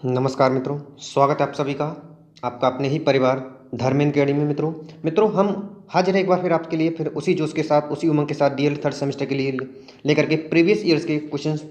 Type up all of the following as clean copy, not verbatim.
नमस्कार मित्रों, स्वागत है आप सभी का आपका अपने ही परिवार धर्मेंद्र अकेडमी में। मित्रों हम हाजिर हैं एक बार फिर आपके लिए, फिर उसी जोश के साथ, उसी उमंग के साथ डीएल थर्ड सेमेस्टर के लिए लेकर के प्रीवियस ईयर्स के क्वेश्चंस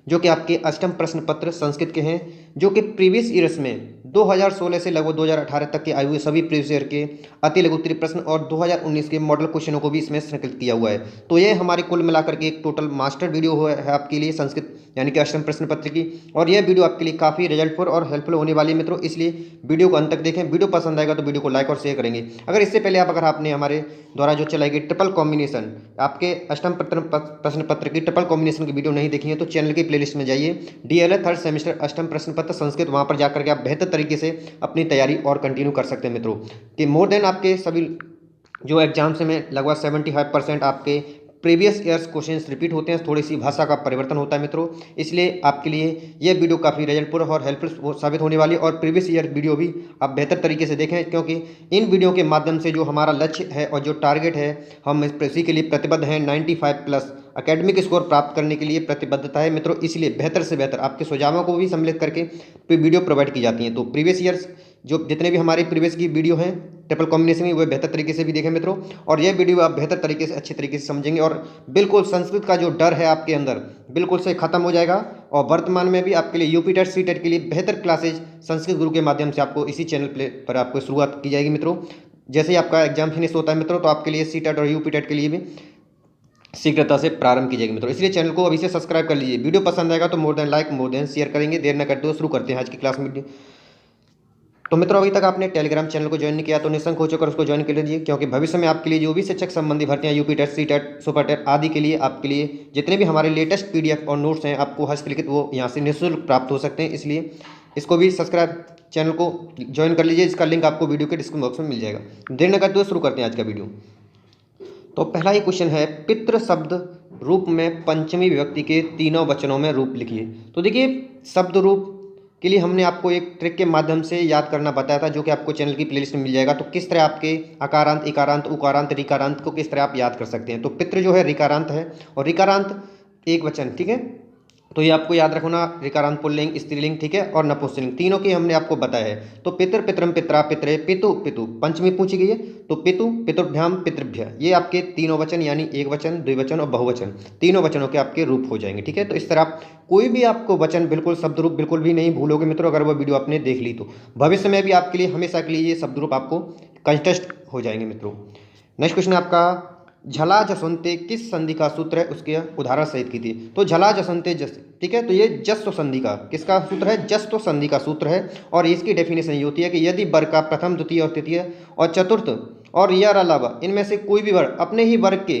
जो कि आपके अष्टम प्रश्न पत्र संस्कृत के हैं, जो कि प्रीवियस ईयर्स में 2016 से लगभग 2018 तक के आए हुए सभी प्रीवियस ईयर के अति लघु उत्तरीय प्रश्न और 2019 के मॉडल क्वेश्चनों को भी इसमें संकलित किया हुआ है। तो ये हमारे कुल मिलाकर के एक टोटल मास्टर वीडियो है आपके लिए संस्कृत यानी कि अष्टम प्रश्न पत्र की, और यह वीडियो आपके लिए काफ़ी रिजल्टफुल और हेल्पफुल होने वाली है मित्रों। इसलिए वीडियो को अंत तक देखें। वीडियो पसंद आएगा तो वीडियो को लाइक और शेयर करेंगे। अगर इससे पहले अगर आपने हमारे द्वारा जो चलाई गई ट्रिपल कॉम्बिनेशन आपके अष्टम प्रश्न पत्र की ट्रिपल कॉम्बिनेशन की वीडियो नहीं देखी है तो चैनल की प्लेलिस्ट में जाइए, डीएलएड थर्ड सेमेस्टर अष्टम प्रश्न पत्र संस्कृत, वहाँ पर जाकर के आप बेहतर तरीके से अपनी तैयारी और कंटिन्यू कर सकते हैं मित्रों। कि मोर देन आपके सभी जो एग्जाम्स में लगभग 75% आपके प्रीवियस ईयर्स क्वेश्चंस रिपीट होते हैं, थोड़ी सी भाषा का परिवर्तन होता है मित्रों। इसलिए आपके लिए यह वीडियो काफ़ी रिजल्टफुल और हेल्पफुल साबित होने वाली है, और प्रीवियस ईयर वीडियो भी आप बेहतर तरीके से देखें, क्योंकि इन वीडियो के माध्यम से जो हमारा लक्ष्य है और जो टारगेट है, हम इसी के लिए प्रतिबद्ध हैं। 95 प्लस एकेडमिक स्कोर प्राप्त करने के लिए प्रतिबद्धता है मित्रों। इसलिए बेहतर से बेहतर आपके सुझावों को भी सम्मिलित करके वीडियो प्रोवाइड की जाती हैं। तो प्रीवियस ईयर्स जो जितने भी हमारे प्रीवियस की वीडियो हैं ट्रिपल कॉम्बिनेशन में, वो बेहतर तरीके से भी देखें मित्रों, और यह वीडियो आप बेहतर तरीके से अच्छे तरीके से समझेंगे और बिल्कुल संस्कृत का जो डर है आपके अंदर बिल्कुल से खत्म हो जाएगा। और वर्तमान में भी आपके लिए यूपी टेट सी टेट के लिए बेहतर क्लासेज संस्कृत गुरु के माध्यम से आपको इसी चैनल पर आपको शुरुआत की जाएगी मित्रों। जैसे ही आपका एग्जाम फिनिश होता है मित्रों, तो आपके लिए सी टेट और यूपी टेट के लिए भी शीघ्रता से प्रारंभ की जाएगी मित्रों। इसलिए चैनल को अभी से सब्सक्राइब कर लीजिए। वीडियो पसंद आएगा तो more than like more than share करेंगे। देर न करते हुए शुरू करते हैं आज की क्लास में। तो मित्रों अभी तक आपने टेलीग्राम चैनल को ज्वाइन नहीं किया तो निःसंकोच हो चुकर उसको ज्वाइन कर लीजिए, क्योंकि भविष्य में आपके लिए जो भी शिक्षक संबंधी भर्तियां UP TET C TET super TET आदि के लिए आपके लिए जितने भी हमारे लेटेस्ट पीडीएफ और नोट्स हैं आपको हस्तलिखित वो यहाँ से निःशुल्क प्राप्त हो सकते हैं। इसलिए इसको भी सब्सक्राइब चैनल को ज्वाइन कर लीजिए। इसका लिंक आपको वीडियो के डिस्क्रिप्शन बॉक्स में मिल जाएगा। देर न करते हुए शुरू करते हैं आज का वीडियो। तो पहला ही क्वेश्चन है, पितृ शब्द रूप में पंचमी विभक्ति के तीनों वचनों में रूप लिखिए। तो देखिए शब्द रूप के लिए हमने आपको एक ट्रिक के माध्यम से याद करना बताया था, जो कि आपको चैनल की प्लेलिस्ट में मिल जाएगा। तो किस तरह आपके अकारांत, इकारांत, उकारांत, रिकारांत को किस तरह आप याद कर सकते हैं। तो पितृ जो है रिकारांत है और रिकारांत एक वचन, ठीक है। तो ये आपको याद रखना, रिकारांत पुल्लिंग, स्त्रीलिंग, ठीक है, और नपुंसकलिंग तीनों की हमने आपको बताया है। तो पितृ, पितरम, पित्रा, पितरे, पितु, पितु पंचमी पूछी गई है। तो पितु, पितुभ्याम, पितृभ्य ये आपके तीनों वचन यानी एक वचन, द्विवचन और बहुवचन तीनों वचनों के आपके रूप हो जाएंगे, ठीक है। तो इस तरह आप कोई भी आपको वचन बिल्कुल शब्द रूप बिल्कुल भी नहीं भूलोगे मित्रों, अगर वो वीडियो आपने देख ली तो भविष्य में भी आपके लिए हमेशा के लिए ये शब्द रूप आपको कंटेस्ट हो जाएंगे मित्रों। नेक्स्ट क्वेश्चन है आपका, झला जसवंते किस संधि का सूत्र है, उसके उदाहरण सहित की थी। तो झला जसवंते जस, ठीक है, तो ये जस्व संधि का किसका सूत्र है, जस्व संधि का सूत्र है। और इसकी डेफिनेशन ये होती है कि यदि वर्ग का प्रथम, द्वितीय और तृतीय और चतुर्थ और यह अलावा इनमें से कोई भी वर्ग अपने ही वर्ग के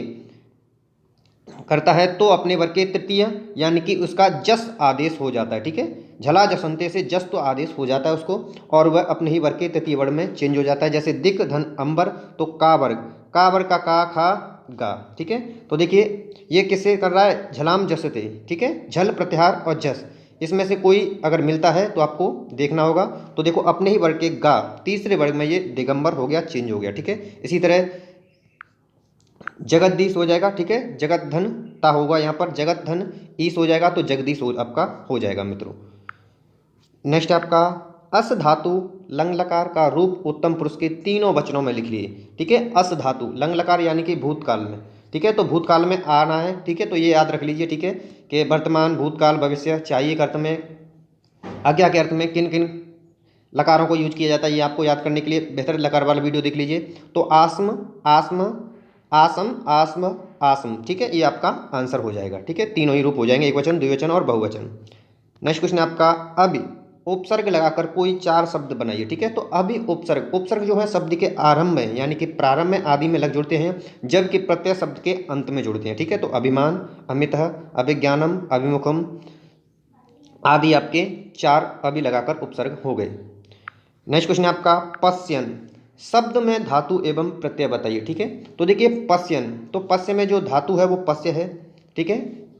करता है तो अपने वर्ग के तृतीय यानी कि उसका जस आदेश हो जाता है, ठीक है। झला जसवंते से जस तो आदेश हो जाता है उसको, और वह अपने ही वर्ग के तृतीय वर्ग में चेंज हो जाता है। जैसे दिक धन अंबर, तो का वर्ग का का खा गा, ठीक है। तो देखिए ये किससे कर रहा है, झलाम जसते, ठीक है, झल प्रत्याहार और जस इसमें से कोई अगर मिलता है तो आपको देखना होगा। तो देखो अपने ही वर्ग के गा तीसरे वर्ग में ये दिगंबर हो गया, चेंज हो गया, ठीक है। इसी तरह जगदीश हो जाएगा, ठीक है, जगत धन ता होगा यहाँ पर, जगत धन ईस हो जाएगा तो जगदीश आपका हो जाएगा मित्रों। नेक्स्ट आपका अस धातु लंग लकार का रूप उत्तम पुरुष के तीनों वचनों में लिख लिए, ठीक है। अस धातु लंग लकार यानी कि भूतकाल में, ठीक है, तो भूतकाल में आना है, ठीक है। तो ये याद रख लीजिए, ठीक है, कि वर्तमान, भूतकाल, भविष्य चाहिए के अर्थ में, आज्ञा के अर्थ में किन किन लकारों को यूज किया जाता है, ये आपको याद करने के लिए बेहतर लकार वाला वीडियो देख लीजिए। तो आस्म, आस्म, आसम, आस्म, आसम, ठीक है, ये आपका आंसर हो जाएगा, ठीक है। तीनों ही रूप हो जाएंगे, एक वचन, द्विवचन और बहुवचन। नेक्स्ट क्वेश्चन आपका, अभी उपसर्ग लगाकर कोई चार शब्द बनाइए, ठीक है। तो अभी उपसर्ग, उपसर्ग जो है शब्द के आरंभ में यानी कि प्रारंभ में आदि में लग जुड़ते हैं, जबकि प्रत्यय शब्द के अंत में जुड़ते हैं, ठीक है। तो अभिमान, अमितः, अभिज्ञानम, अभिमुखम आदि आपके चार अभी लगाकर उपसर्ग हो गए। नेक्स्ट क्वेश्चन है आपका, पश्यन शब्द में धातु एवं प्रत्यय बताइए, ठीक है। तो देखिए पश्यन, तो पश्य में जो धातु है वो पश्य है, ठीक है,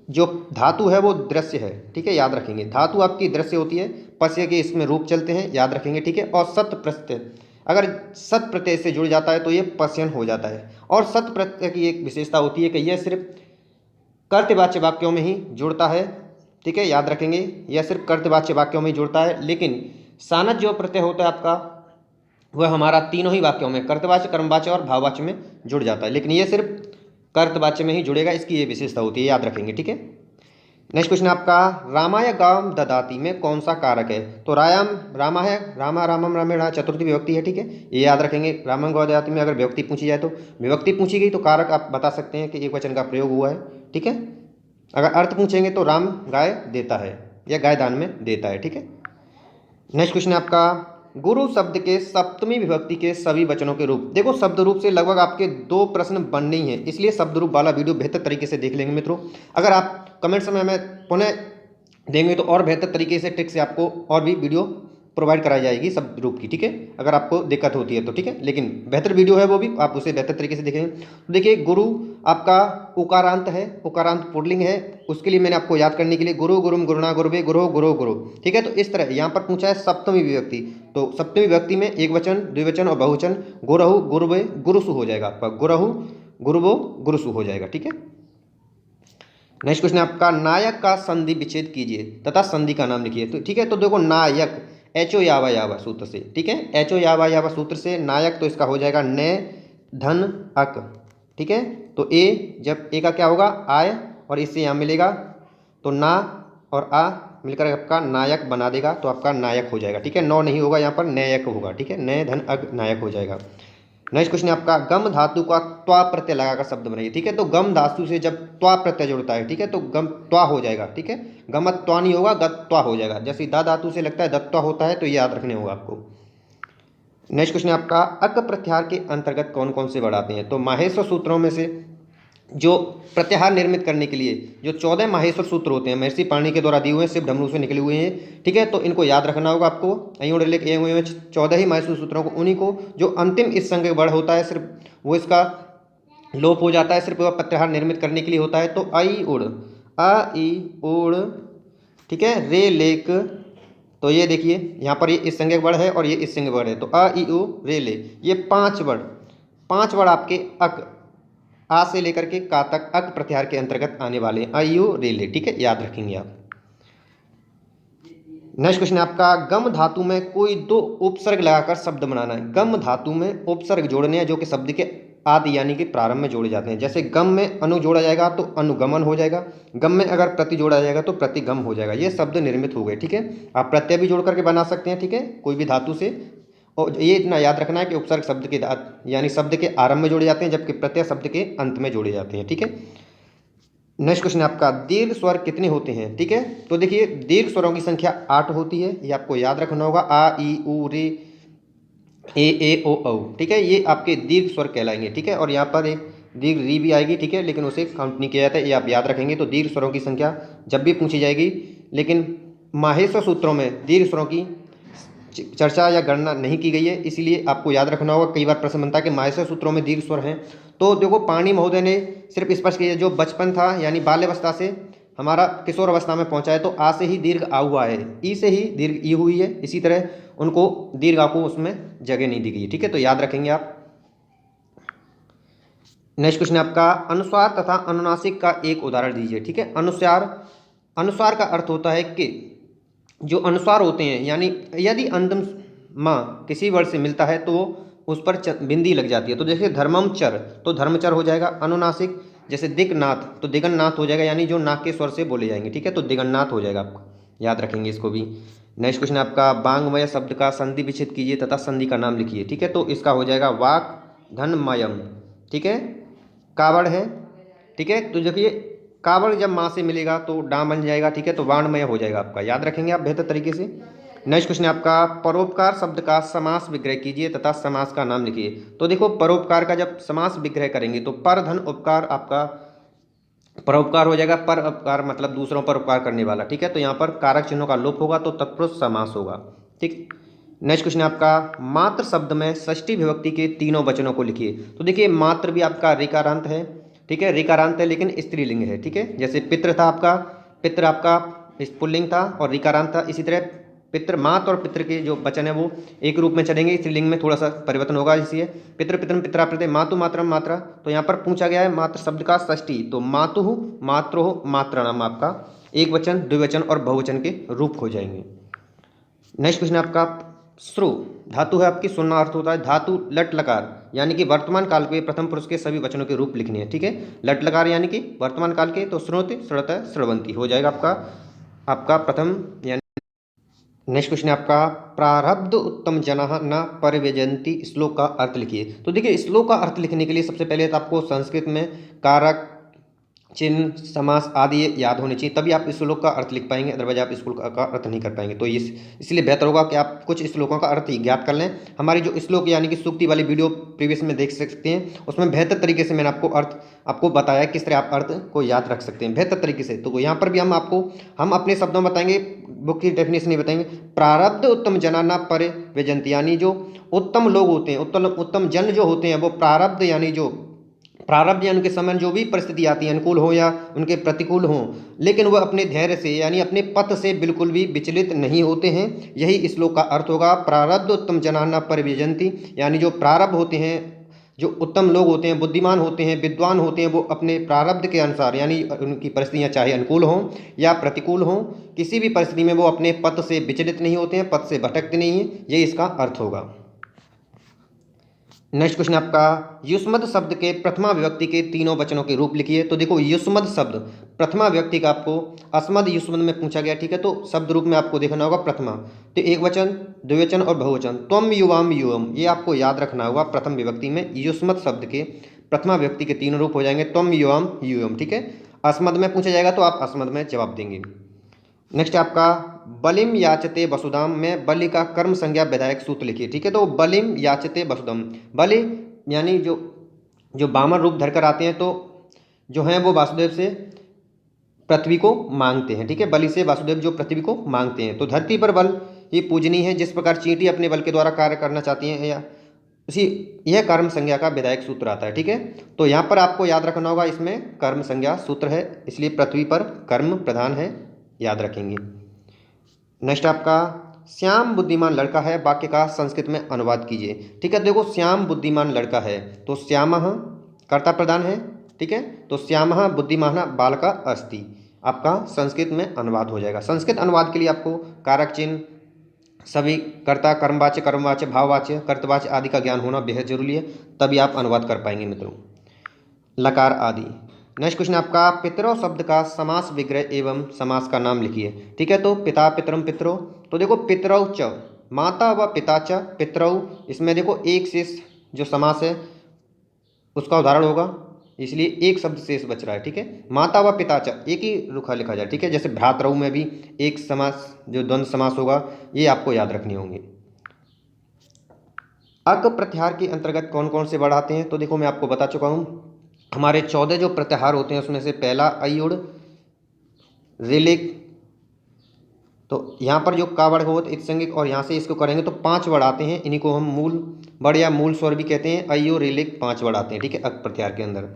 जो धातु है वो दृश्य है, ठीक है, याद रखेंगे। धातु आपकी दृश्य होती है, पश्य के इसमें रूप चलते हैं, याद रखेंगे, ठीक है। और सत प्रत्यय, अगर सत प्रत्यय से जुड़ जाता है तो ये पश्यन हो जाता है। और सत प्रत्यय की एक विशेषता होती है कि यह सिर्फ कर्तवाच्य वाक्यों में ही जुड़ता है, ठीक है, याद रखेंगे। यह सिर्फ कर्तवाच्य वाक्यों में ही जुड़ता है, लेकिन सानच जो प्रत्यय होता है आपका वह हमारा तीनों ही वाक्यों में कर्तवाच्य, कर्मवाच्य और भाववाच्य में जुड़ जाता है, लेकिन ये सिर्फ कर्तवाच्य में ही जुड़ेगा, इसकी ये विशेषता होती है, याद रखेंगे। ठीक है, नेक्स्ट क्वेश्चन आपका, रामाय गाम ददाति में कौन सा कारक है? तो रायाम रामा है, रामा रामम रामेण चतुर्थी विभक्ति है। ठीक है, ये याद रखेंगे। रामम गाम ददाति में अगर विभक्ति पूछी जाए, तो विभक्ति पूछी गई तो कारक आप बता सकते हैं कि एक वचन का प्रयोग हुआ है। ठीक है, अगर अर्थ पूछेंगे तो राम गाय देता है या गाय दान में देता है। ठीक है, नेक्स्ट क्वेश्चन है आपका, गुरु शब्द के सप्तमी विभक्ति के सभी वचनों के रूप। देखो शब्द रूप से लगभग आपके 2 प्रश्न बनने ही हैं, इसलिए शब्द रूप वाला वीडियो बेहतर तरीके से देख लेंगे मित्रों। अगर आप कमेंट समय में पुनः देंगे तो और बेहतर तरीके से ट्रिक से आपको और भी वीडियो प्रोवाइड कराई जाएगी शब्द रूप की। ठीक है, अगर आपको दिक्कत होती है तो। ठीक है, लेकिन बेहतर वीडियो है वो भी, आप उसे बेहतर तरीके से देखेंगे। तो देखिए, गुरु आपका उकारांत है, उकारांत पुल्लिंग है, उसके लिए मैंने आपको याद करने के लिए गुरु गुरुम गुरुणा गुरुवे गुरु गुरु गुरु। ठीक है, तो इस तरह यहाँ पर पूछा है सप्तमी विभक्ति, तो सप्तमी विभक्ति में एक वचन, द्विवचन और बहुवचन, गुरहु गुरुवे गुरुसु हो जाएगा आपका, गुरहु गुरुवो गुरुसु हो जाएगा। ठीक है, नेक्स्ट क्वेश्चन आपका, नायक का संधि विच्छेद कीजिए तथा संधि का नाम लिखिए। तो ठीक है, तो देखो नायक एचो यावा यावा सूत्र से। ठीक है, एचो यावा यावा सूत्र से नायक, तो इसका हो जाएगा न धन अक। ठीक है, तो ए, जब ए का क्या होगा आय और इससे यहाँ मिलेगा तो ना और आ मिलकर आपका नायक बना देगा, तो आपका नायक हो जाएगा। ठीक है, नौ नहीं होगा यहाँ पर, नयक होगा। ठीक है, न धन अक नायक हो जाएगा। नेक्स्ट क्वेश्चन आपका, गम धातु का त्वा प्रत्यय लगाकर शब्द बनाइए। ठीक है, तो गम धातु से जब त्वा प्रत्यय जुड़ता है, ठीक है, तो गम त्वा हो जाएगा। ठीक है, गमत त्वा नहीं होगा, गत त्वा हो जाएगा। जैसे दा धातु से लगता है दत्वा होता है, तो ये याद रखने होगा आपको। नेक्स्ट क्वेश्चन आपका, अक प्रत्याहार के अंतर्गत कौन कौन से वर्ड आते हैं? तो माहेश्वर सूत्रों में से जो प्रत्याहार निर्मित करने के लिए जो 14 माहेश्वर सूत्र होते हैं, महर्षि पाणिनि के द्वारा दिए हुए हैं, शिव ढमरू से निकले हुए हैं। ठीक है, तो इनको याद रखना होगा आपको। 14 ही माहेश्वर सूत्रों को, उन्हीं को जो अंतिम इस संज्ञक वर्ण होता है सिर्फ वो इसका लोप हो जाता है, सिर्फ वह प्रत्याहार निर्मित करने के लिए होता है। तो आई उड़, आ ई उड़, ठीक है, रे लेक, तो ये देखिए यहाँ पर ये इस संज्ञक वर्ण है और ये इस संज्ञक वर्ण है, तो आ ई उ रे ले, ये 5 वर्ड आपके अक, आ से लेकर के का तक अक प्रत्याहार के अंतर्गत आने वाले हैं, आई यू रे ले। ठीक है, याद रखेंगे आप। नेक्स्ट क्वेश्चन आपका, गम धातु में कोई 2 उपसर्ग लगाकर शब्द बनाना है। गम धातु में उपसर्ग जोड़ने हैं जो कि शब्द के आदि यानी कि प्रारंभ में जोड़े जाते हैं। जैसे गम में अनु जोड़ा जाएगा तो अनुगमन हो जाएगा, गम में अगर प्रति जोड़ा जाएगा तो प्रतिगम हो जाएगा। ये शब्द निर्मित हो गए। ठीक है, आप प्रत्यय भी जोड़ करके बना सकते हैं। ठीक है, कोई भी धातु से, और ये इतना याद रखना है कि उपसर्ग शब्द के यानी शब्द के आरंभ में जोड़े जाते हैं, जबकि प्रत्यय शब्द के अंत में जोड़े जाते हैं। ठीक है, नेक्स्ट क्वेश्चन आपका, दीर्घ स्वर कितने होते हैं? ठीक है, तो देखिए दीर्घ स्वरों की संख्या 8 होती है, ये आपको याद रखना होगा। आ ई उ रे ए ओ औ। ठीक है, ये आपके दीर्घ स्वर कहलाएंगे। ठीक है, और यहाँ पर एक दीर्घ री भी आएगी। ठीक है, लेकिन उसे काउंट नहीं किया जाता है, ये आप याद रखेंगे। तो दीर्घ स्वरों की संख्या जब भी पूछी जाएगी, लेकिन माहेश्वर सूत्रों में दीर्घ स्वरों की चर्चा या गणना नहीं की गई है, इसीलिए आपको याद रखना होगा। कई बार प्रश्न बनता है कि माहेश्वर सूत्रों में दीर्घ स्वर हैं, तो देखो पाणिनि महोदय ने सिर्फ स्पष्ट किया, जो बचपन था यानी बाल्यावस्था से हमारा किशोर अवस्था में पहुंचा है, तो आ से ही दीर्घ आ हुआ है, ई से ही दीर्घ ई हुई है, इसी तरह उनको दीर्घ आ को उसमें जगह नहीं दी गई है। ठीक है, तो याद रखेंगे आप। नेक्स्ट क्वेश्चन आपका, अनुस्वार तथा अनुनासिक का एक उदाहरण दीजिए। ठीक है, अनुस्वार का अर्थ होता है कि जो अनुस्वार होते हैं, यानी यदि अंतिम माँ किसी वर्ड से मिलता है तो उस पर बिंदी लग जाती है। तो जैसे धर्मम चर, तो धर्मचर हो जाएगा। अनुनासिक जैसे दिगनाथ, तो दिगन्नाथ हो जाएगा, यानी जो नाक के स्वर से बोले जाएंगे। ठीक है, तो दिगन्नाथ हो जाएगा, आपका याद रखेंगे इसको भी। नेक्स्ट क्वेश्चन आपका, बांगमय शब्द का संधि विच्छेद कीजिए तथा संधि का नाम लिखिए। ठीक है, तो इसका हो जाएगा वाक धनमयम। ठीक है, कावड़ है। ठीक है, तो देखिए कावड़ जब माँ से मिलेगा तो डा बन जाएगा। ठीक है, तो वाणमय हो जाएगा आपका, याद रखेंगे आप बेहतर तरीके से। नेक्स्ट क्वेश्चन आपका, परोपकार शब्द का समास विग्रह कीजिए तथा समास का नाम लिखिए। तो देखो परोपकार का जब समास विग्रह करेंगे तो पर धन उपकार आपका परोपकार हो जाएगा। पर उपकार मतलब दूसरों पर उपकार करने वाला। ठीक है, तो यहाँ पर कारक चिन्हों का लोप होगा तो तत्पुरुष समास होगा। ठीक, नेक्स्ट क्वेश्चन आपका, मात्र शब्द में षष्ठी विभक्ति के तीनों वचनों को लिखिए। तो देखिए मात्र भी आपका रिकारांत है। ठीक है, रिकारांत है लेकिन स्त्रीलिंग है। ठीक है, जैसे पितृ था आपका, पितृ आपका पुल्लिंग था और रिकारांत था। इसी तरह पितृ, मात और पितृ के जो वचन है वो एक रूप में चलेंगे, स्त्रीलिंग में थोड़ा सा परिवर्तन होगा। इसलिए पितृ पितरम पितरा प्रत्यय, मातु मातरम मात्रा। तो यहाँ पर पूछा गया है मात्र शब्द का षष्ठी, तो मातु मात्रो मात्राणाम आपका एक वचन, द्विवचन और बहुवचन के रूप हो जाएंगे। नेक्स्ट क्वेश्चन आपका श्रु धातु है आपकी, सुनना अर्थ होता है धातु लट लकार यानी कि वर्तमान काल के प्रथम पुरुष के सभी वचनों के रूप लिखने हैं। ठीक है, लट लकार यानी कि वर्तमान काल के, तो श्रुति श्रुत श्रवंती हो जाएगा आपका प्रथम यानी। नेक्स्ट क्वेश्चन है आपका प्रारब्ध उत्तम जनाः न परिव्यजन्ति, श्लोक का अर्थ लिखिए। तो देखिए श्लोक का अर्थ लिखने के लिए सबसे पहले तो आपको संस्कृत में कारक, चिन्ह, समास आदि ये याद होने चाहिए, तभी आप इस श्लोक का अर्थ लिख पाएंगे, अदरवाइज आप इस श्लोक का अर्थ नहीं कर पाएंगे। तो इसलिए बेहतर होगा कि आप कुछ श्लोकों का अर्थ ही ज्ञात कर लें। हमारी जो श्लोक यानी कि सूक्ति वाली वीडियो प्रीवियस में देख सकते हैं, उसमें बेहतर तरीके से मैंने आपको बताया किस तरह आप अर्थ को याद रख सकते हैं बेहतर तरीके से। तो यहाँ पर भी हम अपने शब्दों में बताएंगे, बुक की डेफिनेशन नहीं बताएंगे। प्रारब्ध उत्तम जना न परिव्यजन्ति, यानी जो उत्तम लोग होते हैं, उत्तम जन जो होते हैं, वो प्रारब्ध यानी उनके समय जो भी परिस्थिति आती है, अनुकूल हो या उनके प्रतिकूल हो, लेकिन वह अपने धैर्य से यानी अपने पथ से बिल्कुल भी विचलित नहीं होते हैं। यही इस श्लोक का अर्थ होगा। प्रारब्ध उत्तम जना न परिव्यजन्ति, यानी जो प्रारब्ध होते हैं, जो उत्तम लोग होते हैं, बुद्धिमान होते हैं, विद्वान होते हैं, वो अपने प्रारब्ध के अनुसार यानी उनकी परिस्थितियाँ चाहे अनुकूल हों या प्रतिकूल हों, किसी भी परिस्थिति में वो अपने पथ से विचलित नहीं होते हैं, पथ से भटकते नहीं हैं। ये इसका अर्थ होगा। नेक्स्ट क्वेश्चन आपका युष्मद शब्द के प्रथमा विभक्ति के तीनों वचनों के रूप लिखिए। तो देखो युष्मद शब्द प्रथमा विभक्ति का आपको अस्मद युष्मद में पूछा गया। ठीक है, तो शब्द रूप में आपको देखना होगा प्रथमा, तो एक वचन, द्विवचन और बहुवचन। त्वम युवाम युवम, ये आपको याद रखना होगा। प्रथम विभक्ति में युष्मद शब्द के प्रथमा विभक्ति के तीनों रूप हो जाएंगे त्वम युवाम युवम। ठीक है, अस्मद में पूछा जाएगा तो आप अस्मद में जवाब देंगे। नेक्स्ट आपका बलिम याचते वसुधाम में बलि का कर्म संज्ञा विधायक सूत्र लिखिए। ठीक है, तो बलिम याचते वसुधम, बलि यानी जो वामन रूप धरकर आते हैं, तो जो हैं वो वासुदेव से पृथ्वी को मांगते हैं। ठीक है, बलि से वासुदेव जो पृथ्वी को मांगते हैं। तो धरती पर बल ये पूजनीय है, जिस प्रकार चींटी अपने बल के द्वारा कार्य करना चाहती हैं, या यह कर्म संज्ञा का विधायक सूत्र आता है। ठीक है, तो यहाँ पर आपको याद रखना होगा, इसमें कर्म संज्ञा सूत्र है, इसलिए पृथ्वी पर कर्म प्रधान है, याद रखेंगे। नेक्स्ट आपका श्याम बुद्धिमान लड़का है, वाक्य का संस्कृत में अनुवाद कीजिए। ठीक है, देखो श्याम बुद्धिमान लड़का है, तो श्यामः कर्ता प्रधान है। ठीक है, तो श्यामः बुद्धिमानः बालका अस्ति, आपका संस्कृत में अनुवाद हो जाएगा। संस्कृत अनुवाद के लिए आपको कारक चिन्ह, सभी कर्ता, कर्मवाच्य, कर्मवाच्य, भाववाच्य, कर्तवाच्य आदि का ज्ञान होना बेहद जरूरी है, तभी आप अनुवाद कर पाएंगे मित्रों, लकार आदि। नेक्स्ट क्वेश्चन आपका पितरों शब्द का समास विग्रह एवं समास का नाम लिखिए। ठीक है, तो पिता पितरम पितरों, तो देखो पितरौ च, माता व पिता च पितरौ, इसमें देखो एक शेष जो समास है उसका उदाहरण होगा, इसलिए एक शब्द शेष बच रहा है। ठीक है, माता व पिता च एक ही रुखा लिखा जाए। ठीक है, जैसे भ्रातरऊ में भी एक समास जो द्वंद्व समास होगा, ये आपको याद रखने होंगे। अक प्रत्याहार के अंतर्गत कौन कौन से वर्ड आते हैं, तो देखो मैं आपको बता चुका हूँ, हमारे 14 जो प्रत्याहार होते हैं उसमें से पहला अयुड़ रिलिक, तो यहाँ पर जो का वर्ड हो इत्संगिक, और यहाँ से इसको करेंगे तो 5 वर्ड आते हैं, इन्हीं को हम मूल वर्ड या मूल स्वर भी कहते हैं। अयो रिलिक 5 वर्ड आते हैं। ठीक है, अक प्रत्याहार के अंदर।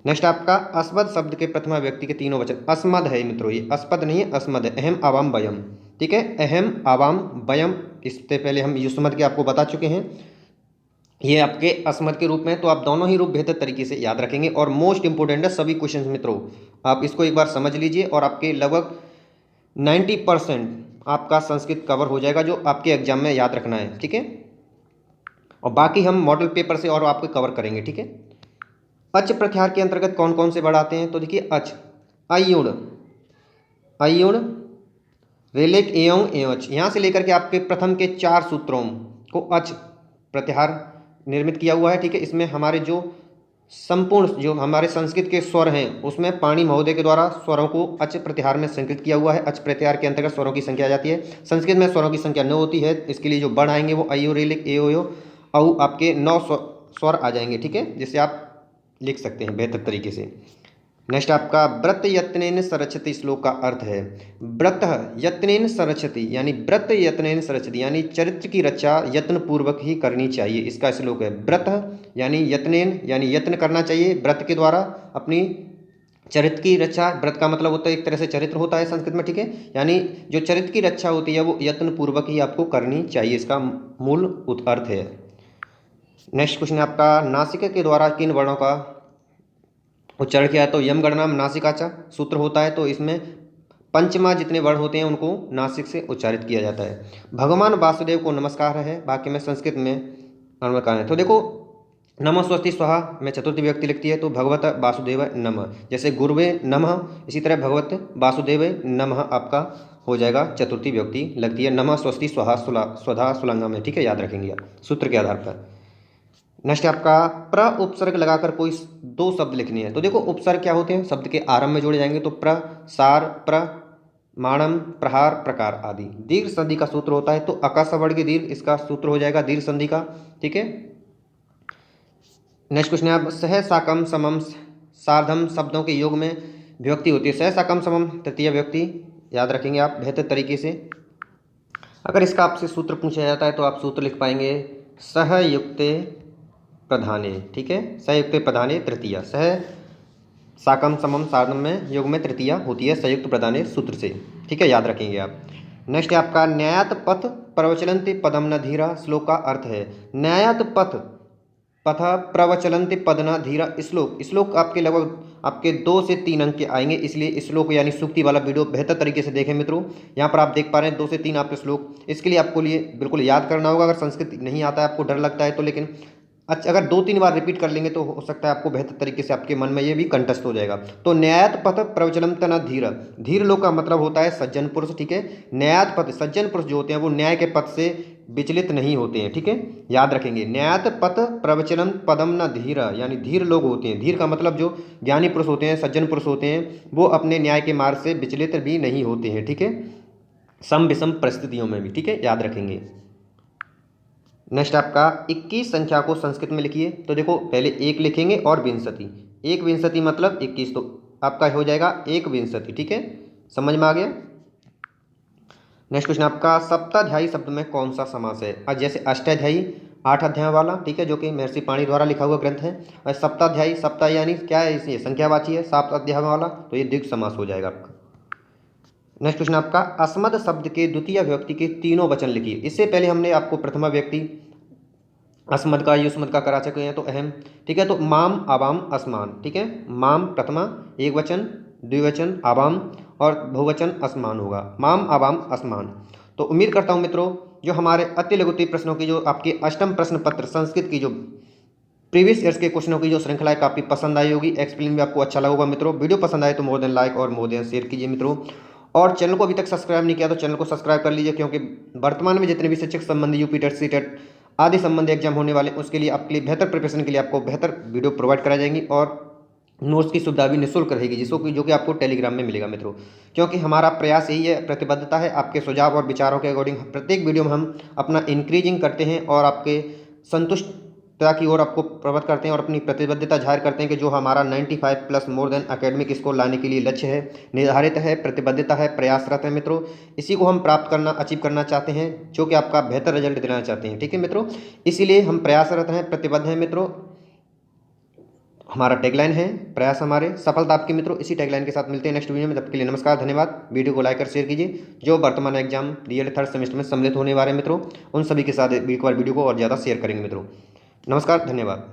नेक्स्ट आपका अस्मद शब्द के प्रथमा व्यक्ति के तीनों वचन, अस्मद है मित्रों, ये अस्पद नहीं है, अस्मद है। अहम आवाम वयम। ठीक है, अहम आवाम वयम, इससे पहले हम युष्मद के आपको बता चुके हैं, ये आपके अस्मद के रूप में, तो आप दोनों ही रूप बेहतर तरीके से याद रखेंगे। और मोस्ट इंपोर्टेंट है सभी क्वेश्चन मित्रों, आप इसको एक बार समझ लीजिए और आपके लगभग 90% आपका संस्कृत कवर हो जाएगा, जो आपके एग्जाम में याद रखना है। ठीक है, और बाकी हम मॉडल पेपर से और आपको कवर करेंगे। ठीक है, अच प्रत्याहार के अंतर्गत कौन कौन से वर्ड आते हैं, तो देखिए अच, अयुण, अयुण, रेलेक, एवं एवच, यहाँ से लेकर के आपके प्रथम के 4 सूत्रों को अच प्रत्याहार निर्मित किया हुआ है। ठीक है, इसमें हमारे जो संपूर्ण जो हमारे संस्कृत के स्वर हैं, उसमें पाणि महोदय के द्वारा स्वरों को अच प्रत्याहार में संकृत किया हुआ है। अच प्रत्याहार के अंतर्गत स्वरों की संख्या आ जाती है। संस्कृत में स्वरों की संख्या 9 होती है, इसके लिए जो वर्ड आएंगे वो अयो रेलिक एओ यो औ, आपके 9 स्वर आ जाएंगे। ठीक है, जिससे आप लिख सकते हैं बेहतर तरीके से। नेक्स्ट आपका व्रत यत्नेन संरक्षति, श्लोक का अर्थ है व्रत यत्नेन संरक्षति, यानी व्रत यत्नेन संरक्षति, यानी चरित्र की रक्षा यत्न पूर्वक ही करनी चाहिए, इसका श्लोक है। व्रत यानी यत्नेन, यानी यत्न करना चाहिए व्रत के द्वारा अपनी चरित्र की रक्षा। व्रत का मतलब होता है एक तरह से चरित्र होता है संस्कृत में। ठीक है, यानी जो चरित्र की रक्षा होती है वो यत्न पूर्वक ही आपको करनी चाहिए, इसका मूल अर्थ है। नेक्स्ट क्वेश्चन आपका नासिका के द्वारा किन वर्णों का उच्चारण किया है, तो यम गणना नासिकाचा सूत्र होता है, तो इसमें पंचमा जितने वर्ण होते हैं उनको नासिक से उच्चारित किया जाता है। भगवान वासुदेव को नमस्कार है, वाक्य में संस्कृत में नमस्कार है। तो देखो नमः स्वस्ति स्वाहा में चतुर्थी विभक्ति लिखती है, तो भगवत वासुदेव नमः, जैसे गुरुवे नमः, इसी तरह भगवत वासुदेव नमः आपका हो जाएगा चतुर्थी विभक्ति लगती है नमः स्वस्ति स्वाहा स्वधा सुलंगा में। ठीक है, याद रखेंगे आप सूत्र के आधार पर। नेक्स्ट आपका प्र उपसर्ग लगाकर कोई दो शब्द लिखने हैं। तो देखो उपसर्ग क्या होते हैं, शब्द के आरंभ में जोड़े जाएंगे, तो प्र, सार, प्र, माणम, प्रहार, प्रकार आदि। दीर्घ संधि का सूत्र होता है, तो अका वर्ण की दीर्घ, इसका सूत्र हो जाएगा दीर्घ संधि का। ठीक है, नेक्स्ट क्वेश्चन है आप सह साकम समम सार्धम शब्दों के योग में विभक्ति होती है। सह साकम समम तृतीय विभक्ति याद रखेंगे आप बेहतर तरीके से। अगर इसका आपसे सूत्र पूछा जाता है तो आप सूत्र लिख पाएंगे सहयुक्ते प्रधाने। ठीक है, सहयुक्ते प्रधाने तृतीया, सह साकम समम सार्धम में योग में तृतीया होती है संयुक्त प्रधाने सूत्र से। ठीक है, याद रखेंगे आप। नेक्स्ट है आपका न्यायात पथ प्रवचलंति पदम न धीरा, श्लोक का अर्थ है न्यायात पथ पथ प्रवचलंति पदना धीरा। श्लोक आपके लगभग आपके 2 से 3 अंक के आएंगे, इसलिए श्लोक यानी सूक्ति वाला वीडियो बेहतर तरीके से देखें मित्रों। यहाँ पर आप देख पा रहे हैं 2 से 3 आपके श्लोक, इसके लिए आपको लिए बिल्कुल याद करना होगा। अगर संस्कृत नहीं आता है, आपको डर लगता है तो, लेकिन अच्छा अगर 2-3 बार रिपीट कर लेंगे तो हो सकता है आपको बेहतर तरीके से आपके मन में ये भी कंठस्थ हो जाएगा। तो न्यायात पथ प्रवचलम तना धीर, धीर लोग का मतलब होता है सज्जन पुरुष। ठीक है, न्यायात पथ सज्जन पुरुष जो होते हैं वो न्याय के पथ से विचलित नहीं होते हैं। ठीक है, याद रखेंगे न्यायात पथ प्रवचलम पदम न धीर, यानी धीर लोग होते हैं। धीर का मतलब जो ज्ञानी पुरुष होते हैं, सज्जन पुरुष होते हैं, वो अपने न्याय के मार्ग से विचलित भी नहीं होते हैं। ठीक है, सम विषम परिस्थितियों में भी। ठीक है, याद रखेंगे। नेक्स्ट आपका 21 संख्या को संस्कृत में लिखिए। तो देखो पहले 1 लिखेंगे और विंशति, 1 विंशति मतलब 21, तो आपका हो जाएगा 1 विंशति। ठीक है, समझ में आ गया। नेक्स्ट क्वेश्चन आपका सप्ताध्यायी शब्द में कौन सा समास है। आज जैसे अष्टाध्यायी 8 अध्याय वाला, ठीक है, जो कि महर्षि पाणि द्वारा लिखा हुआ ग्रंथ है। और सप्ताध्यायी, सप्ताह यानी क्या है, ये संख्यावाची है, 7 अध्याय वाला, तो ये द्विगु समास हो जाएगा आपका। नेक्स्ट क्वेश्चन आपका अस्मद शब्द के द्वितीय विभक्ति के तीनों वचन लिखिए। इससे पहले हमने आपको प्रथमा व्यक्ति अस्मद का युष्मद का करा चुके हैं, तो अहम। ठीक है, तो माम आवाम असमान। ठीक है, माम प्रथमा एक वचन, द्विवचन आवाम और बहुवचन असमान होगा, माम आवाम असमान। तो उम्मीद करता हूं मित्रों जो हमारे अति लघुत्तरीय प्रश्नों की जो आपके अष्टम प्रश्न पत्र संस्कृत की जो प्रीवियस ईयर्स के क्वेश्चनों की जो श्रृंखला है काफ़ी पसंद आई होगी, एक्सप्लेन भी आपको अच्छा लगा होगा मित्रों। वीडियो पसंद आए तो मोर देन लाइक और मोर देन शेयर कीजिए मित्रों। और चैनल को अभी तक सब्सक्राइब नहीं किया तो चैनल को सब्सक्राइब कर लीजिए, क्योंकि वर्तमान में जितने भी शिक्षक संबंधी यूपी टेट, सी टेट आदि संबंधी एग्जाम होने वाले उसके लिए आपके लिए बेहतर प्रिपरेशन के लिए आपको बेहतर वीडियो प्रोवाइड कराई जाएंगी और नोट्स की सुविधा भी निःशुल्क रहेगी, जिसको जो कि आपको टेलीग्राम में मिलेगा मित्रों। क्योंकि हमारा प्रयास यही है, प्रतिबद्धता है आपके सुझाव और विचारों के अकॉर्डिंग प्रत्येक वीडियो में हम अपना इंक्रीजिंग करते हैं और आपके संतुष्टता की ओर आपको प्रवृत्त करते हैं और अपनी प्रतिबद्धता जाहिर करते हैं कि जो हमारा 95 plus more than academic score लाने के लिए लक्ष्य है, निर्धारित है, प्रतिबद्धता है, प्रयासरत है मित्रों, इसी को हम प्राप्त करना अचीव करना चाहते हैं, जो कि आपका बेहतर रिजल्ट दिलाना चाहते हैं। ठीक है मित्रों, इसीलिए हम प्रयासरत हैं, प्रतिबद्ध हैं मित्रों। हमारा टैगलाइन है प्रयास हमारे सफलता आपके मित्रों। इसी टैगलाइन के साथ मिलते हैं नेक्स्ट वीडियो में, तब के लिए नमस्कार, धन्यवाद। वीडियो को लाइक और शेयर कीजिए। जो वर्तमान एग्जाम डीएलएड 3rd सेमेस्टर में सम्मिलित होने वाले मित्रों, उन सभी के साथ एक बार वीडियो को और ज़्यादा शेयर करेंगे मित्रों। नमस्कार, धन्यवाद।